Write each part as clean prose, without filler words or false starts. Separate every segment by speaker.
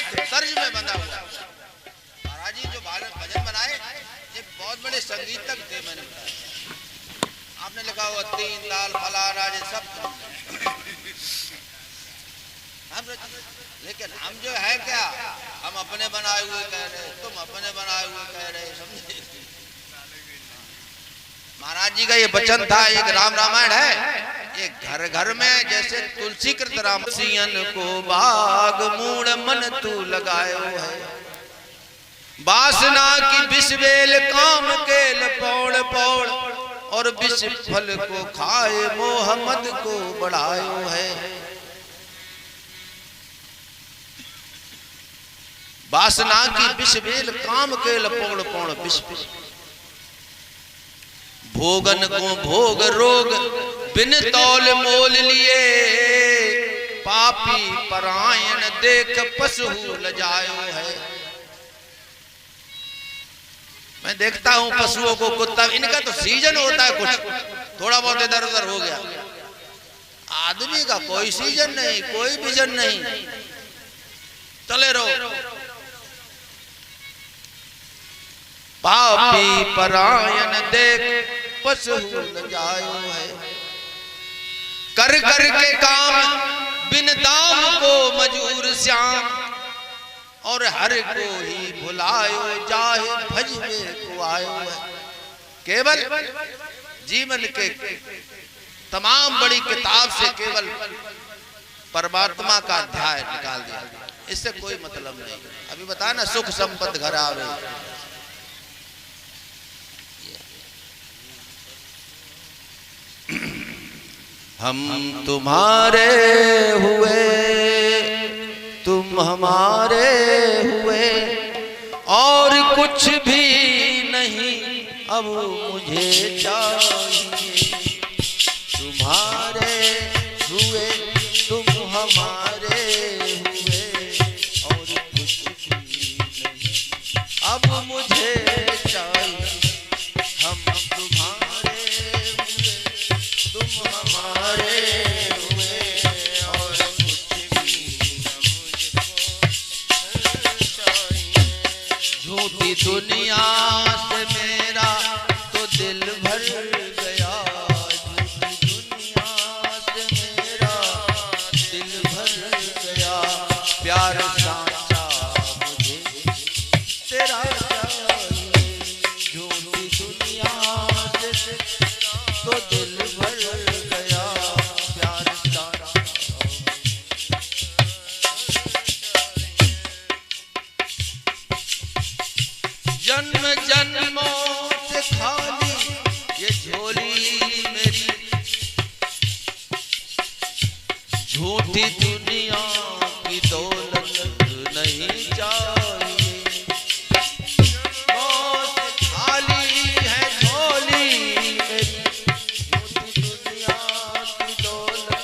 Speaker 1: एक तर्ज में बंधा हुआ। महाराज जी जो भजन बनाए ये बहुत बड़े संगीतज्ञ थे, मैंने बताया। आपने लिखा हुआ तीन ताल फलाना ये सब, लेकिन हम जो है क्या, हम अपने बनाए हुए कह रहे, तुम अपने बनाए हुए कह रहे, समझे। महाराज जी का ये वचन था, एक राम रामायण है, एक घर घर में जैसे तुलसी कृत राम सियन को बाग मूड मन तू लगायो है, वासना की विषबेल काम केल पौड़ पौड़, और विष फल को खाए मोहम्मद को बढ़ायो है। वासना की विषबेल काम केल पौड़ पौड़ विष, भोगन को भोग रोग बिन तौल मोल लिए, पापी परायण देख पशु लजायो है। मैं देखता हूं पशुओं को, कुत्ता, इनका तो सीजन होता है, कुछ थोड़ा बहुत इधर उधर हो गया। आदमी का कोई सीजन नहीं, कोई विजन नहीं, चले रहो। पापी परायण देख पशु लजायो है, कर कर के काम बिन दाम को मजूर श्याम, और हर को ही भुलायो जाहे भजवे को आयो है। केवल जीवन के तमाम बड़ी किताब से केवल परमात्मा का अध्याय निकाल दिया, इससे कोई मतलब नहीं। अभी बताया ना, सुख संपत्ति घर आवे, हम तुम्हारे हुए तुम हमारे हुए, और कुछ भी नहीं अब मुझे चाहिए। तुम्हारे हुए तुम हमारे हुए, और कुछ भी नहीं अब मुझे चाहिए। हम तुम्हारे हुए तुम हमारे हुए, और कुछ भी झूठी दुनिया से मेरा तो दिल भर गया, झूठी दुनिया से मेरा दिल भर गया। प्यार साचा मुझे तेरा चाहिए, झूठी दुनिया से तो दिल भर गया। प्यार साचा जन्म जन्मों से खाली ये झोली मेरी, झूठी दुनिया की दौलत नहीं चाहिए। मौत खाली है झोली मेरी, झूठी दुनिया की दौलत।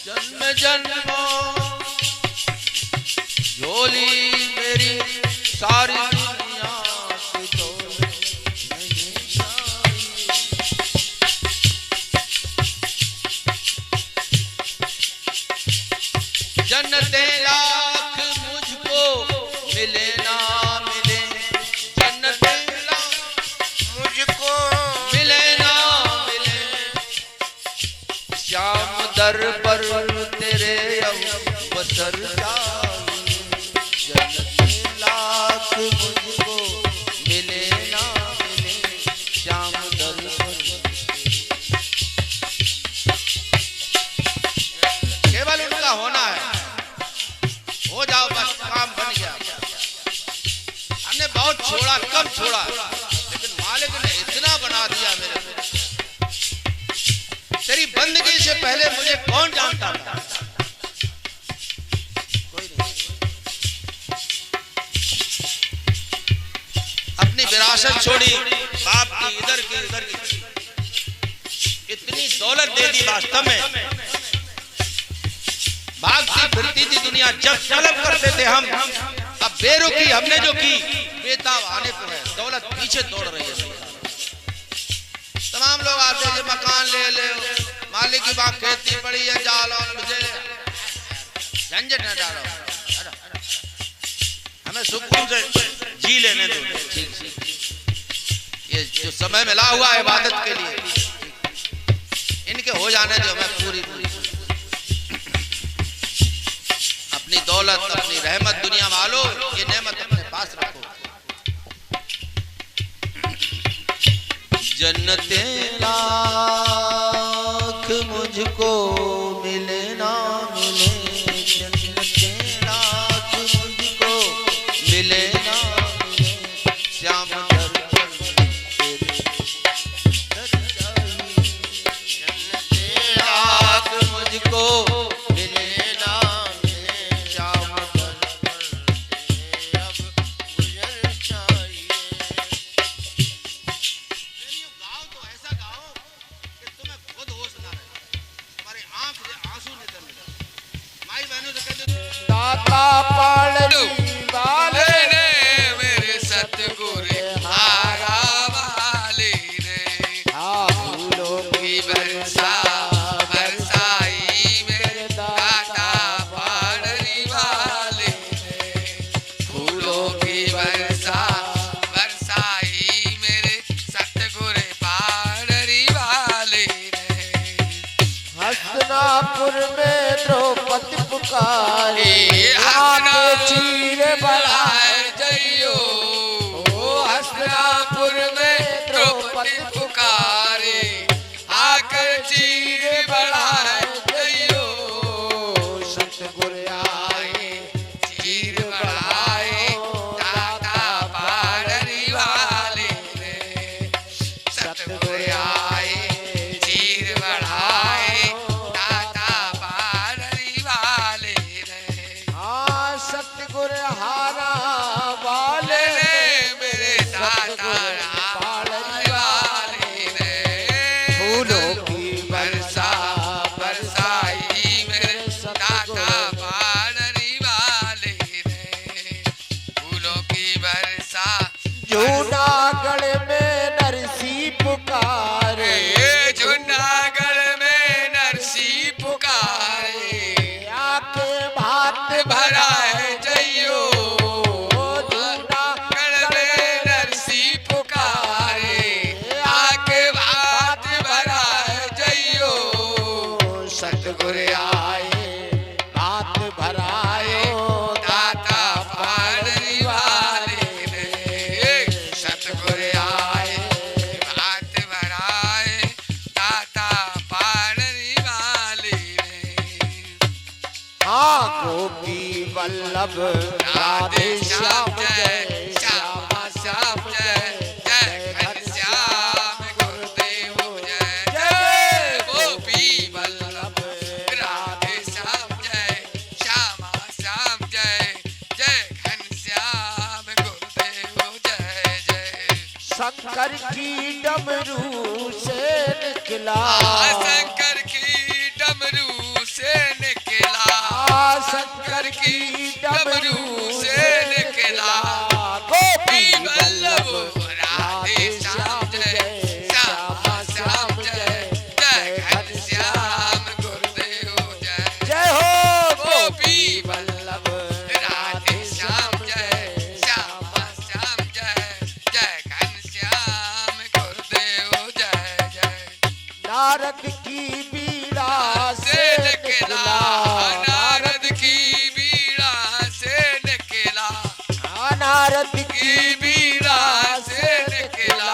Speaker 1: जन्म जन्मों झोली मेरी, सारी दुनिया की दौलत नहीं चाहिए। जन्नतें लाख मुझको मिले ना मिले, जन्नतें लाख मुझको मिले ना मिले, श्याम दर पर तेरे अवसर चाहिए। जन्नतें लाख मुझको मिले ना मिले, श्याम दर पर। केवल उनका होना है, हो जाओ बस, काम बन गया। हमने बहुत छोड़ा, कम छोड़ा, लेकिन मालिक ने इतना बना दिया मेरे को। तेरी बंदगी से पहले मुझे कौन जानता था? कोई नहीं। अपनी विरासत छोड़ी, बाप की इधर की उधर की, इतनी दौलत दे दी। वास्तव में भागती फिरती थी दुनिया, जब तलब करते थे हम, अब बेरुखी हमने जो की, बेताब आने पर है, दौलत पीछे दौड़ रही है। तमाम लोग आते हैं, मकान ले ले, मालिक की बात खेती पड़ी है, जाल और मुझे झंझट न डालो, हमें सुकून से जी लेने दो। ये जो समय मिला हुआ है इबादत के लिए, इनके हो जाने दो हमें पूरी अपनी दौलत, अपनी रहमत दुनिया वालों, ये नेमत अपने पास रखो। जन्नते लाख मुझको मिले ना मिले, जन्नते लाख मुझको मिले ना मिले, श्याम दर्शन जन्नते लाख मुझको मिले ना मिले, श्याम दर्शन अब गुजर चाहिए। दाता पालनी वाले ने मेरे सतगुर हारा वाले ने, फूलों की बरसा बरसाई मेरे दाता पालनी वाले ने, फूलों की बरसा बरसाई मेरे सतगुर पालनी वाले ने। हसनापुर में द्रौपदी पुकारे, आके चीर बढ़ाए जइयो, हसनापुर में द्रौपदी पुकारे, आकर चीर बढ़ाए जइयो, सतगुर आए चीर बढ़ाए दाता पालनी वाले ने, सतगुर आए चीर बढ़ाए दाता पालनी वाले ने। सतगुर हारा वाले ने मेरे दाता पालनी वाले ने, फूलों की बरसा बरसाई मेरे दाता पालनी वाले ने, फूलों की बरसा। जूनागढ़ में नरसी पुकारे, जूनागढ़ में नरसी पुकारे, आके भात भरा है जइयो, जूनागढ़ में नरसी पुकारे, आके भात भरा है जइयो, सतगुर आए भात भरायो दाता पालनी वाले ने, सतगुर आए भात भराए दाता पालनी वाले ने। हाँ गोपी वल्लभ राधे श्याम जय, श्यामा श्याम जय, जय घनश्याम गुरुदेव जय, जय गोपी वल्लभ राधे श्याम जय, श्यामा श्याम जय, जय घनश्याम गुरुदेव जय जय। शंकर की डमरू से निकला, शंकर की डमरू से निकला, शंकर की डमरू से निकला, गोपी वल्लभ राधे श्याम जय, श्यामा श्याम जय, जय घनश्याम गुरुदेव जय, जय हो गोपी वल्लभ राधे श्याम जय, श्यामा श्याम जय, जय घनश्याम गुरुदेव जय जय। नारद की बीड़ा से निकला, नारद की बीड़ा से निकला, नारद की बीड़ा से निकला,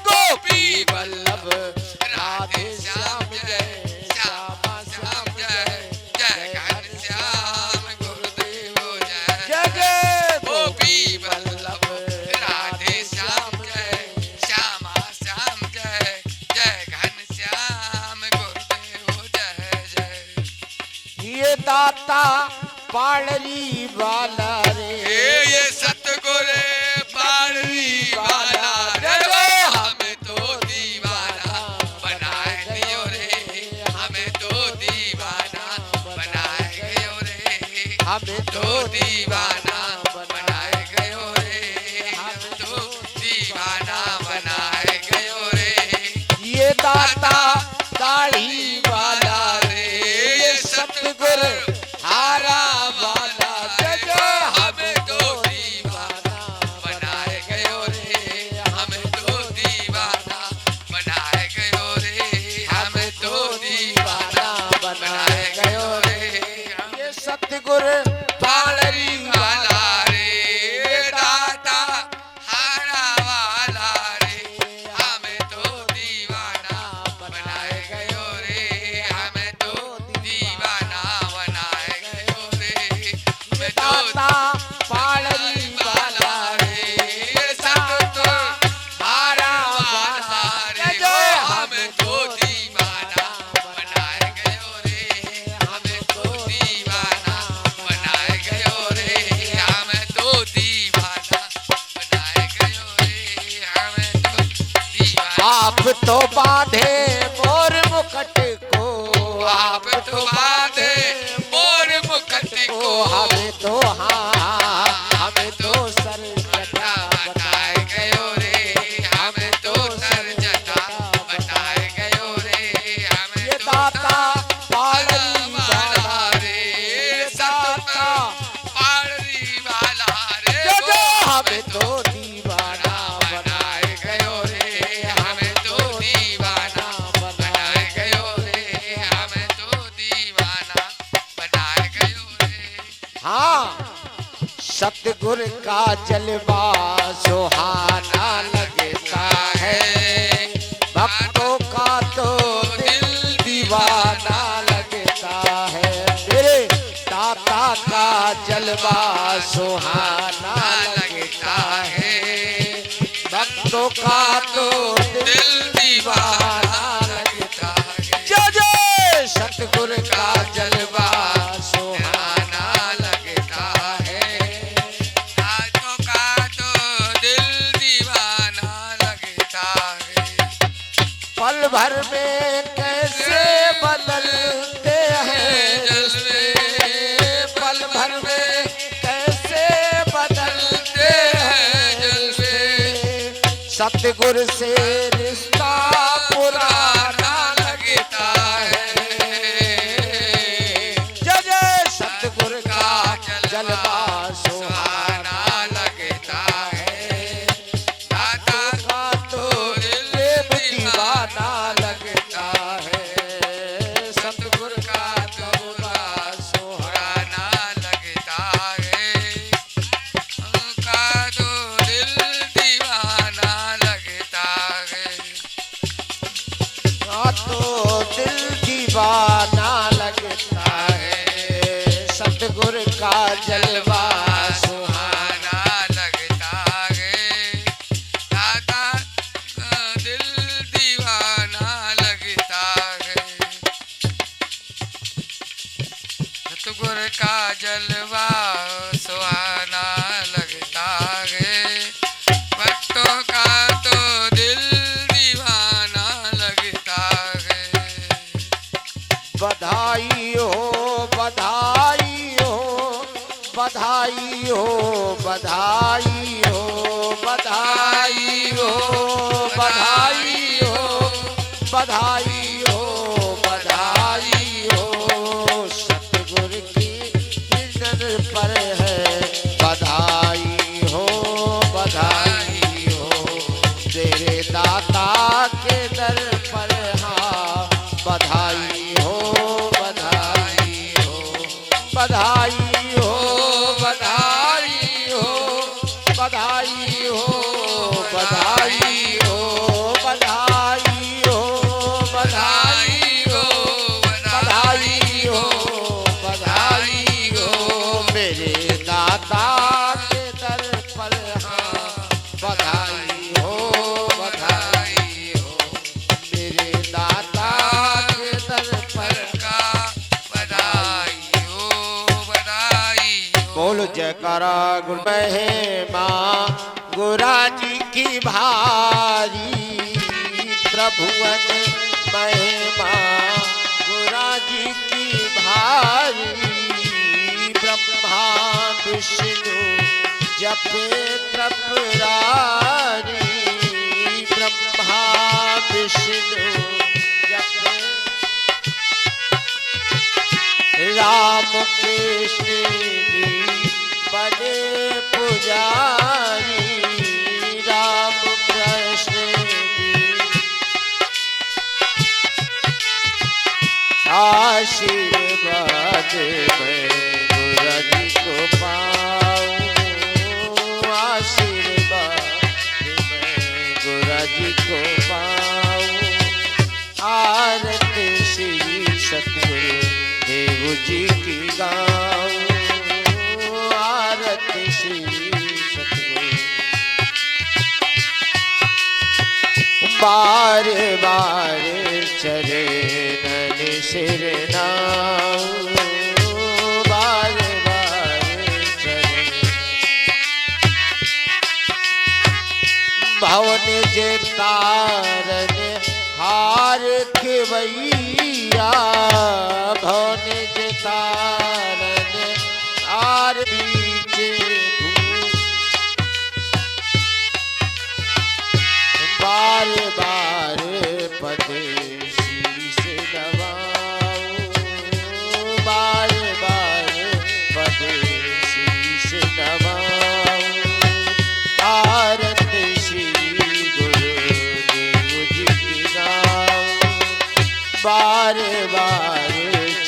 Speaker 1: गोपी वल्लभ राधे श्याम जय, श्यामा श्याम जय, जय घनश्याम गुरुदेव जय, जय जय गोपी वल्लभ राधे श्याम जय, श्यामा श्याम जय, जय घनश्याम गुरुदेव जय जय। ये दाता पालनी वाला रे, ये सतगुर पालनी वाला रे, हमें तो दीवाना बनाए गयो रे, हमें तो दीवाना बनाए गयो रे, हमें तो दीवाना बनाए गयो रे, हम तो दीवाना बनाए गयो रे। ये दाता दाढ़ी
Speaker 2: बांधे मोर मुकुट को,
Speaker 1: आप तो बांधे मोर मुकुट को,
Speaker 2: हमें तो हाँ हमें तो सर जटा
Speaker 1: बताए गयो रे, हमें तो सर जटा बताए गयो रे, हमें
Speaker 2: ये
Speaker 1: तो
Speaker 2: दाता पालरी
Speaker 1: वाला रे, दाता पालरी वाला रे,
Speaker 2: जो जो
Speaker 1: वो
Speaker 2: हमें तो दीवाना
Speaker 1: बनाए गयो रे, हमें तो दीवाना बनाए गयो रे, हमें तो दीवाना बनाए गयो रे।
Speaker 2: हाँ सतगुरु का जलवा सुहाना लगता है, भक्तों का तो दिल दीवाना लगता है। मेरे दाता का जलवा सुहाना लगता है, भक्तों का तो दिल दीवाना लगता है। जय जय सतगुरु का जलवा सुहाना लगता है,
Speaker 1: दातों का तो दिल दीवाना लगता है।
Speaker 2: पल भर में कैसे बदलते हैं
Speaker 1: जलवे,
Speaker 2: पल भर में कैसे बदलते हैं जलवे। सतगुरु से रिश्ता पुराना लगता है। जय जय सतगुरु का जलवा सुहाना लगता है, दाता का तो दिल दीवाना लगता है। सतगुरु का जलवा सुहाना
Speaker 1: पुराना लगता है, उनका तो दिल दीवाना लगता है।
Speaker 2: तो दिल दीवाना लगता है। सतगुरु का जलवा सुहाना
Speaker 1: सुहाना लगता है, दाता का दिल दीवाना लगता है। सतगुरु का जलवा सुहाना लगता है, भक्तों का तो दिल दीवाना लगता है।
Speaker 2: बधाई हो बधाई हो बधाई हो बधाई हो बधाई हो बधाई हो बधाई हो बधाई हो। सतगुरु की नजर पर है बधाई हो बधाई हो। तेरे दाता के दर पर हाँ बधाई हो बधाई हो बधाई हो बधाई हो बधाई हो बधाई हो बधाई हो बधाई हो बधाई हो बधाई हो। मेरे दाता के दर पर हाँ बधाई हो बधाई हो। मेरे दाता के दर पर
Speaker 1: का बधाई हो, बधाई हो।
Speaker 2: बोल जयकारा गुरु महिमा गुरा जी की भारी। प्रभुवन महिमा गुरा जी की भारी। ब्रह्मा विष्णु जपे त्रिपुरारी। ब्रह्मा विष्णु जपे राम कृष्ण जी बने पुजारी। राम कृष्ण जी आशीर्वाद में गुरु जी को पाऊं। आशीर्वाद में गुरु जी को पाऊं। आरती श्री सतगुरु देव जी की गाऊं। आरती श्री सतगुरु बार बार चरणन सिर नाऊं। बार बार चरण भवन जे तारन हार खेवैया भवन जतारन आर बीचे बार बार पदे शीश नवाऊं बार बार पदे शीश नवाऊं तारन श्री गुरुदेव जी की नाम बार बार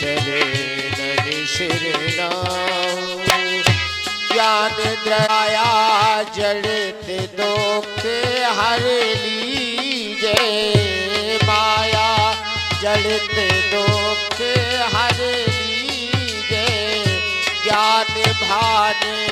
Speaker 2: चले नन शरणाऊं ज्ञान दया जड़ते दुख हर लीजे माया जड़ते दुख हर लीजे ज्ञान भान